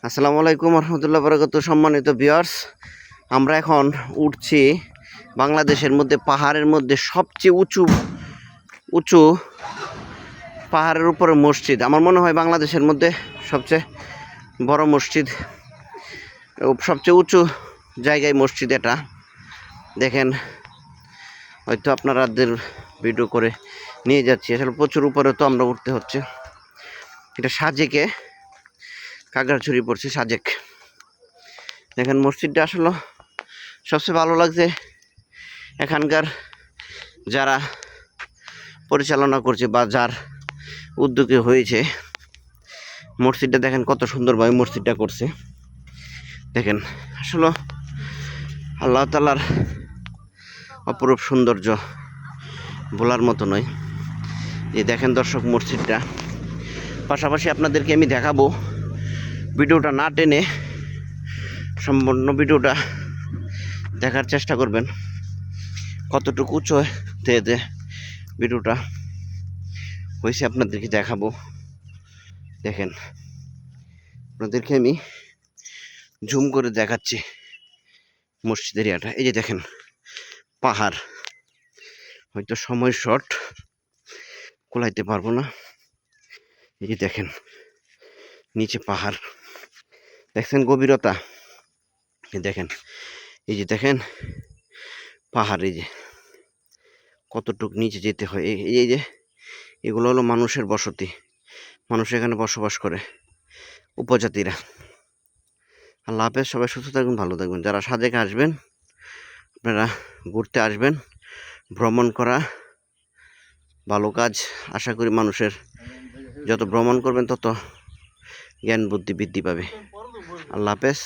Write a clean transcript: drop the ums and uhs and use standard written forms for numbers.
আসসালামু আলাইকুম রহমতুল্লাহ বরকত। সম্মানিত ভিউয়ার্স, আমরা এখন উঠছি বাংলাদেশের মধ্যে পাহাড়ের মধ্যে সবচেয়ে উঁচু উঁচু পাহাড়ের উপরে মসজিদ। আমার মনে হয় বাংলাদেশের মধ্যে সবচেয়ে বড় মসজিদ, সবচেয়ে উঁচু জায়গায় মসজিদ এটা। দেখেন, হয়তো আপনাদের ভিডিও করে নিয়ে যাচ্ছি। আসলে প্রচুর উপরে তো আমরা উঠতে হচ্ছে। এটা সাজেকে খাগড়াছড়ি পড়ছে, সাজেক। দেখেন মসজিদটা আসলে সবচেয়ে ভালো লাগছে এখানকার যারা পরিচালনা করছে বা যার উদ্যোগে হয়েছে মসজিদটা। দেখেন কত সুন্দরভাবে মসজিদটা করছে। দেখেন আসলে আল্লাহ তাআলার অপরূপ সৌন্দর্য বলার মতো নয়। এই দেখেন দর্শক মসজিদটা। পাশাপাশি আপনাদেরকে আমি দেখাবো, ভিডিওটা না টেনে সম্পূর্ণ ভিডিওটা দেখার চেষ্টা করবেন। কতটুকু উঁচু ভিডিওটা হয়েছে আপনাদেরকে দেখাবো। দেখেন, আপনাদেরকে আমি জুম করে দেখাচ্ছি মসজিদের এরিয়াটা। এই যে দেখেন পাহাড়, হয়তো সময় শর্ট, কোলাইতে পারবো না। এই যে দেখেন নিচে পাহাড়, দেখছেন গভীরতা। দেখেন এই যে দেখেন পাহাড়, এই যে কতটুক নিচে যেতে হয়। এই যে এগুলো হলো মানুষের বসতি, মানুষ এখানে বসবাস করে, উপজাতিরা। আল্লাহ হাফেজ, সবাই সুস্থ থাকবেন, ভালো থাকবেন। যারা সাজেকে আসবেন, আপনারা ঘুরতে আসবেন, ভ্রমণ করা ভালো কাজ। আশা করি মানুষের যত ভ্রমণ করবেন তত জ্ঞান বুদ্ধি বৃদ্ধি পাবে। আল্লাহ হাফেজ।